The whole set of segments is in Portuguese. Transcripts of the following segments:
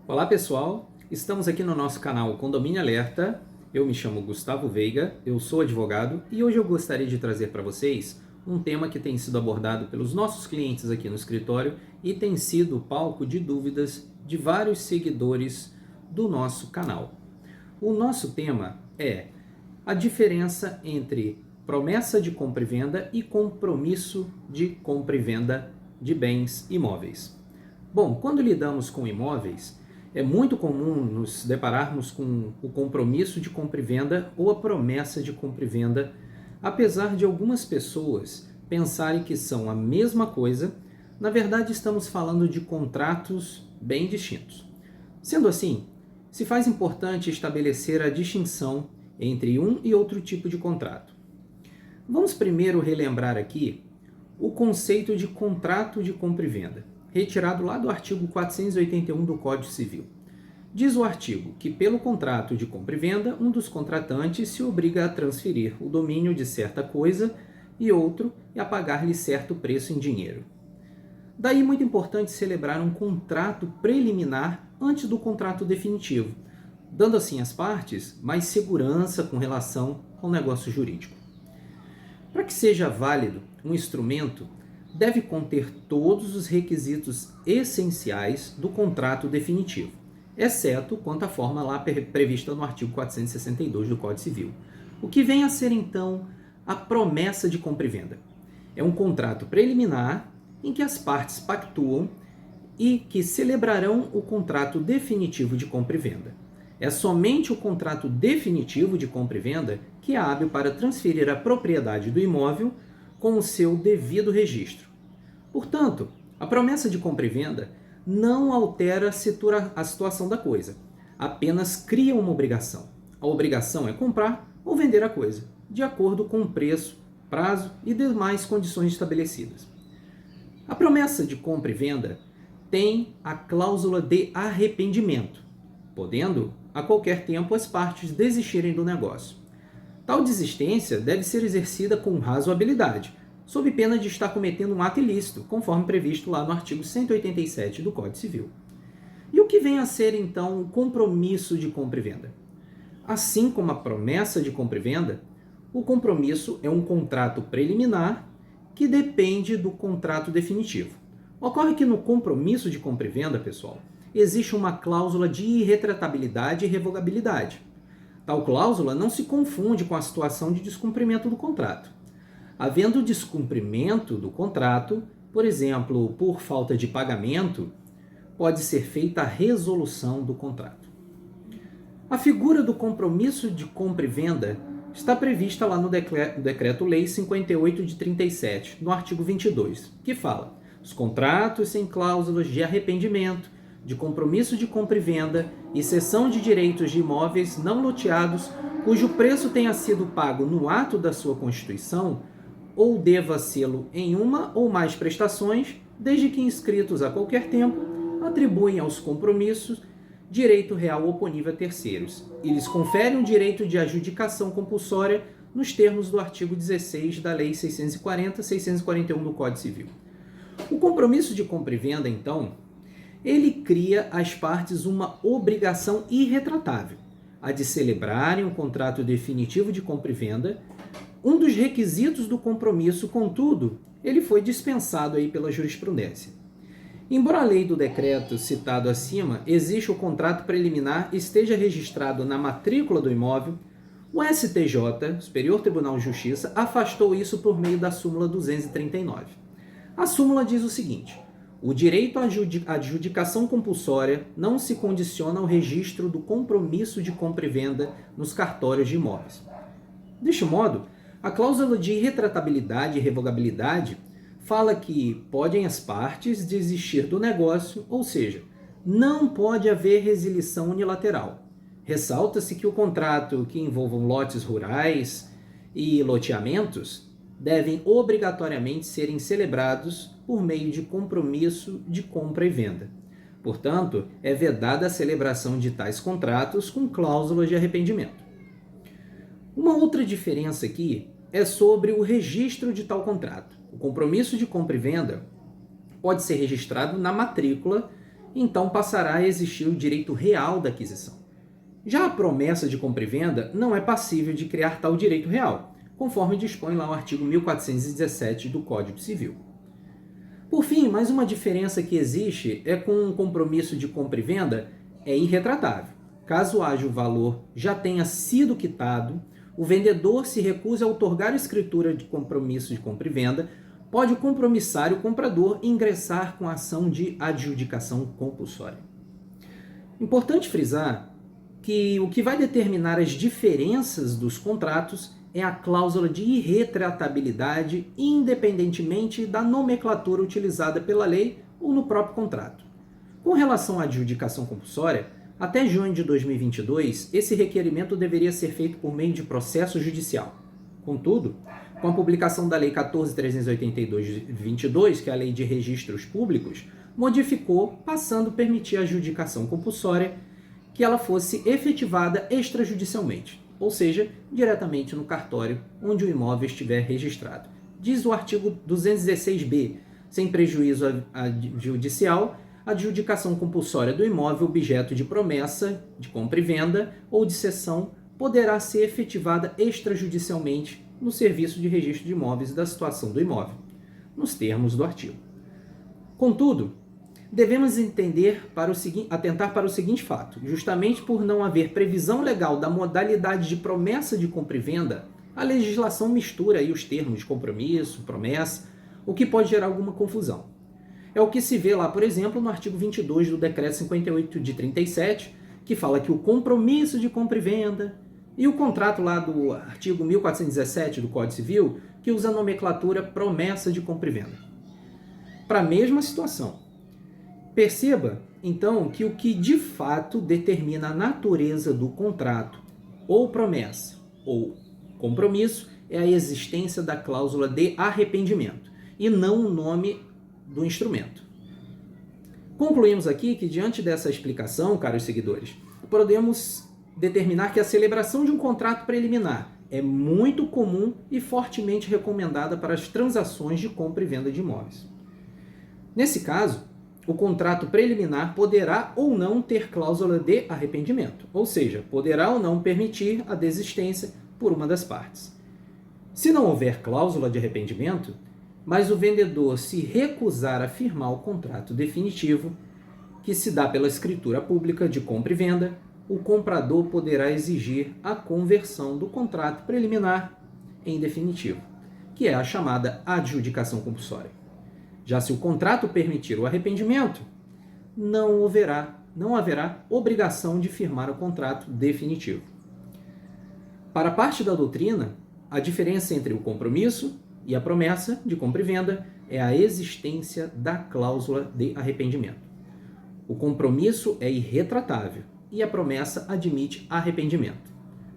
Olá pessoal, estamos aqui no nosso canal Condomínio Alerta. Eu me chamo Gustavo Veiga, eu sou advogado e hoje eu gostaria de trazer para vocês um tema que tem sido abordado pelos nossos clientes aqui no escritório e tem sido palco de dúvidas de vários seguidores do nosso canal. O nosso tema é a diferença entre promessa de compra e venda e compromisso de compra e venda de bens imóveis. Bom, quando lidamos com imóveis, é muito comum nos depararmos com o compromisso de compra e venda ou a promessa de compra e venda, apesar de algumas pessoas pensarem que são a mesma coisa. Na verdade, estamos falando de contratos bem distintos. Sendo assim, se faz importante estabelecer a distinção entre um e outro tipo de contrato. Vamos primeiro relembrar aqui o conceito de contrato de compra e venda, retirado lá do artigo 481 do Código Civil. Diz o artigo que, pelo contrato de compra e venda, um dos contratantes se obriga a transferir o domínio de certa coisa e outro e a pagar-lhe certo preço em dinheiro. Daí, muito importante celebrar um contrato preliminar antes do contrato definitivo, dando assim às partes mais segurança com relação ao negócio jurídico. Para que seja válido, um instrumento deve conter todos os requisitos essenciais do contrato definitivo, exceto quanto à forma lá prevista no artigo 462 do Código Civil. O que vem a ser, então, a promessa de compra e venda? É um contrato preliminar em que as partes pactuam e que celebrarão o contrato definitivo de compra e venda. É somente o contrato definitivo de compra e venda que é hábil para transferir a propriedade do imóvel com o seu devido registro. Portanto, a promessa de compra e venda não altera a situação da coisa, apenas cria uma obrigação. A obrigação é comprar ou vender a coisa, de acordo com o preço, prazo e demais condições estabelecidas. A promessa de compra e venda tem a cláusula de arrependimento, podendo a qualquer tempo as partes desistirem do negócio. Tal desistência deve ser exercida com razoabilidade, sob pena de estar cometendo um ato ilícito, conforme previsto lá no artigo 187 do Código Civil. E o que vem a ser, então, o compromisso de compra e venda? Assim como a promessa de compra e venda, o compromisso é um contrato preliminar que depende do contrato definitivo. Ocorre que no compromisso de compra e venda, pessoal, existe uma cláusula de irretratabilidade e revogabilidade. Tal cláusula não se confunde com a situação de descumprimento do contrato. Havendo descumprimento do contrato, por exemplo, por falta de pagamento, pode ser feita a resolução do contrato. A figura do compromisso de compra e venda está prevista lá no Decreto-Lei 58 de 37, no artigo 22, que fala: os contratos sem cláusulas de arrependimento, de compromisso de compra e venda e cessão de direitos de imóveis não loteados, cujo preço tenha sido pago no ato da sua constituição, ou deva sê-lo em uma ou mais prestações, desde que inscritos a qualquer tempo, atribuem aos compromissos direito real oponível a terceiros, e lhes conferem o direito de adjudicação compulsória nos termos do artigo 16 da Lei 640/641 do Código Civil. O compromisso de compra e venda, então, ele cria às partes uma obrigação irretratável, a de celebrarem um contrato definitivo de compra e venda. Um dos requisitos do compromisso, contudo, ele foi dispensado aí pela jurisprudência. Embora a lei do decreto citado acima exista o contrato preliminar e esteja registrado na matrícula do imóvel, o STJ, Superior Tribunal de Justiça, afastou isso por meio da súmula 239. A súmula diz o seguinte: o direito à adjudicação compulsória não se condiciona ao registro do compromisso de compra e venda nos cartórios de imóveis. Deste modo, a cláusula de irretratabilidade e revogabilidade fala que podem as partes desistir do negócio, ou seja, não pode haver resilição unilateral. Ressalta-se que o contrato que envolvam lotes rurais e loteamentos devem obrigatoriamente serem celebrados por meio de compromisso de compra e venda. Portanto, é vedada a celebração de tais contratos com cláusulas de arrependimento. Uma outra diferença aqui é sobre o registro de tal contrato. O compromisso de compra e venda pode ser registrado na matrícula então passará a existir o direito real da aquisição. Já a promessa de compra e venda não é passível de criar tal direito real, conforme dispõe lá o artigo 1417 do Código Civil. Por fim, mais uma diferença que existe é com um compromisso de compra e venda é irretratável. Caso haja o valor já tenha sido quitado, o vendedor se recusa a outorgar a escritura de compromisso de compra e venda, pode o compromissário comprador ingressar com a ação de adjudicação compulsória. Importante frisar que o que vai determinar as diferenças dos contratos é a cláusula de irretratabilidade, independentemente da nomenclatura utilizada pela lei ou no próprio contrato. Com relação à adjudicação compulsória, até junho de 2022, esse requerimento deveria ser feito por meio de processo judicial. Contudo, com a publicação da Lei 14.382 de 22, que é a Lei de Registros Públicos, modificou, passando a permitir a adjudicação compulsória, que ela fosse efetivada extrajudicialmente, ou seja, diretamente no cartório onde o imóvel estiver registrado. Diz o artigo 216b, sem prejuízo judicial, a adjudicação compulsória do imóvel objeto de promessa, de compra e venda ou de cessão poderá ser efetivada extrajudicialmente no Serviço de Registro de Imóveis da situação do imóvel, nos termos do artigo. Contudo, devemos atentar para o seguinte fato: justamente por não haver previsão legal da modalidade de promessa de compra e venda, a legislação mistura aí os termos de compromisso, promessa, o que pode gerar alguma confusão. É o que se vê lá, por exemplo, no artigo 22 do Decreto 58 de 37, que fala que o compromisso de compra e venda, e o contrato lá do artigo 1417 do Código Civil, que usa a nomenclatura promessa de compra e venda. Para a mesma situação. Perceba, então, que o que de fato determina a natureza do contrato, ou promessa, ou compromisso, é a existência da cláusula de arrependimento, e não o nome do instrumento. Concluímos aqui que, diante dessa explicação, caros seguidores, podemos determinar que a celebração de um contrato preliminar é muito comum e fortemente recomendada para as transações de compra e venda de imóveis. Nesse caso, o contrato preliminar poderá ou não ter cláusula de arrependimento, ou seja, poderá ou não permitir a desistência por uma das partes. Se não houver cláusula de arrependimento, mas o vendedor se recusar a firmar o contrato definitivo, que se dá pela escritura pública de compra e venda, o comprador poderá exigir a conversão do contrato preliminar em definitivo, que é a chamada adjudicação compulsória. Já se o contrato permitir o arrependimento, não haverá obrigação de firmar o contrato definitivo. Para a parte da doutrina, a diferença entre o compromisso e a promessa de compra e venda é a existência da cláusula de arrependimento. O compromisso é irretratável e a promessa admite arrependimento.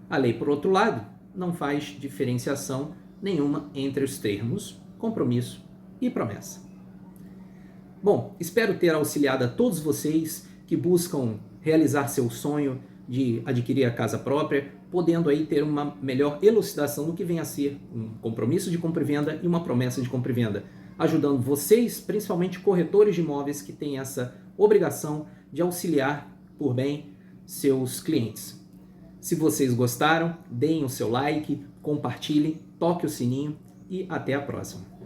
A lei, por outro lado, não faz diferenciação nenhuma entre os termos compromisso e promessa. Bom, espero ter auxiliado a todos vocês que buscam realizar seu sonho de adquirir a casa própria, podendo aí ter uma melhor elucidação do que vem a ser um compromisso de compra e venda e uma promessa de compra e venda, ajudando vocês, principalmente corretores de imóveis, que têm essa obrigação de auxiliar por bem seus clientes. Se vocês gostaram, deem o seu like, compartilhem, toque o sininho e até a próxima.